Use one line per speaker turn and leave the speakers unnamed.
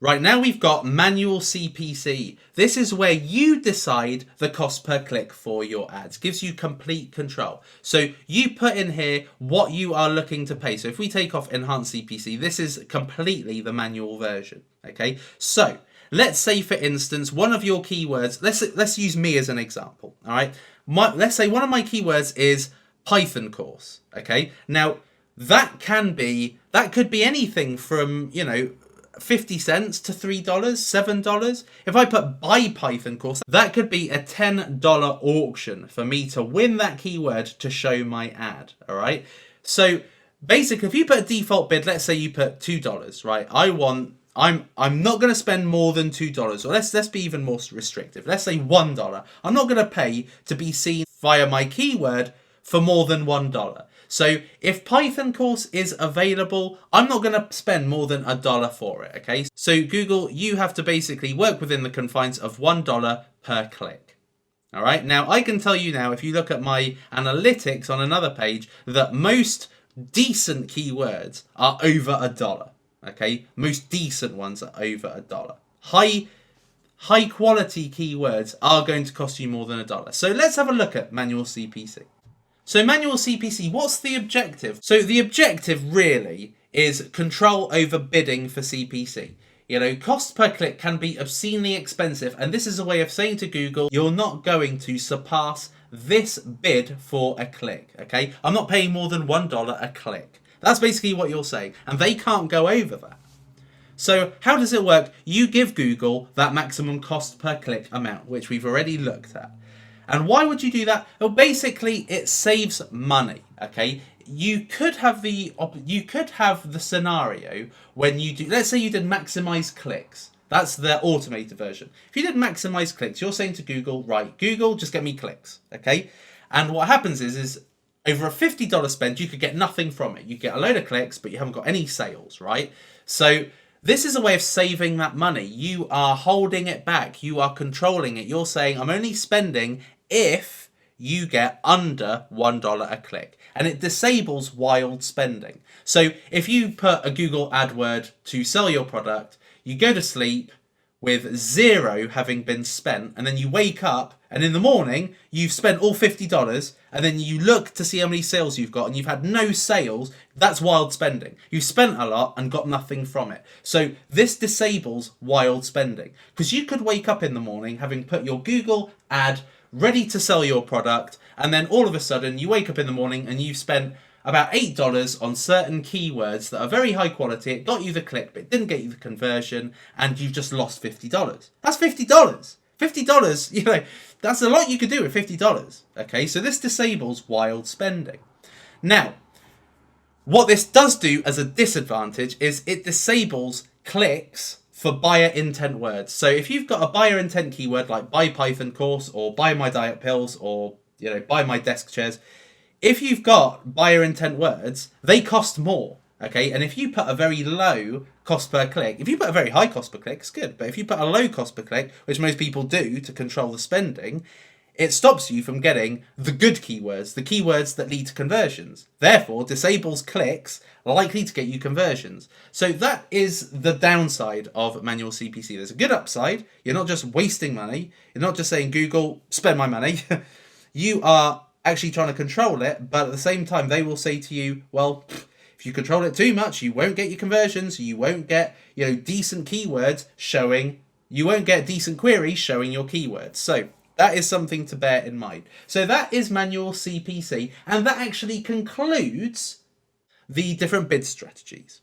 Right, now we've got manual CPC. This is where you decide the cost per click for your ads. Gives you complete control. So you put in here what you are looking to pay. So if we take off enhanced CPC, this is completely the manual version. Okay, so let's say for instance, one of your keywords, let's use me as an example. All right, let's say one of my keywords is Python course. Okay, now that could be anything from, 50 cents to $3, $7. If I put buy Python course, that could be a $10 auction for me to win that keyword to show my ad. All right. So basically, if you put a default bid, let's say you put $2, right? I'm not going to spend more than $2. Or let's be even more restrictive. Let's say $1. I'm not going to pay to be seen via my keyword for more than $1. So if Python course is available, I'm not going to spend more than $1 for it, okay? So Google, you have to basically work within the confines of $1 per click. All right, now I can tell you now, if you look at my analytics on another page, that most decent keywords are over $1, okay? Most decent ones are over $1. High quality keywords are going to cost you more than $1. So let's have a look at manual CPC. So manual CPC, what's the objective? So the objective really is control over bidding for CPC. Cost per click can be obscenely expensive, and this is a way of saying to Google, you're not going to surpass this bid for a click, okay? I'm not paying more than $1 a click. That's basically what you're saying, and they can't go over that. So how does it work? You give Google that maximum cost per click amount, which we've already looked at. And why would you do that? Well, basically, it saves money. Okay, you could have the scenario when you do. Let's say you did maximize clicks. That's the automated version. If you did maximize clicks, you're saying to Google, right, Google, just get me clicks. Okay, and what happens is over a $50 spend, you could get nothing from it. You get a load of clicks, but you haven't got any sales, right? So this is a way of saving that money. You are holding it back. You are controlling it. You're saying, I'm only spending if you get under $1 a click. And it disables wild spending. So if you put a Google AdWord to sell your product, you go to sleep with zero having been spent, and then you wake up and in the morning you've spent all $50, and then you look to see how many sales you've got and you've had no sales. That's wild spending. You've spent a lot and got nothing from it. So this disables wild spending, because you could wake up in the morning having put your Google ad ready to sell your product, and then all of a sudden you wake up in the morning and you've spent about $8 on certain keywords that are very high quality. It got you the click, but it didn't get you the conversion, and you've just lost $50. That's $50. $50, that's a lot you could do with $50. Okay, so this disables wild spending. Now, what this does do as a disadvantage is it disables clicks for buyer intent words. So if you've got a buyer intent keyword like buy Python course or buy my diet pills or buy my desk chairs, if you've got buyer intent words, they cost more, okay? And if you put a very low cost per click, if you put a very high cost per click, it's good. But if you put a low cost per click, which most people do to control the spending, it stops you from getting the good keywords, the keywords that lead to conversions. Therefore, disables clicks likely to get you conversions. So that is the downside of manual CPC. There's a good upside. You're not just wasting money. You're not just saying, Google, spend my money. You are actually trying to control it, but at the same time, they will say to you, well, if you control it too much, you won't get your conversions. You won't get, decent keywords showing. You won't get decent queries showing your keywords. So that is something to bear in mind. So that is manual CPC, and that actually concludes the different bid strategies.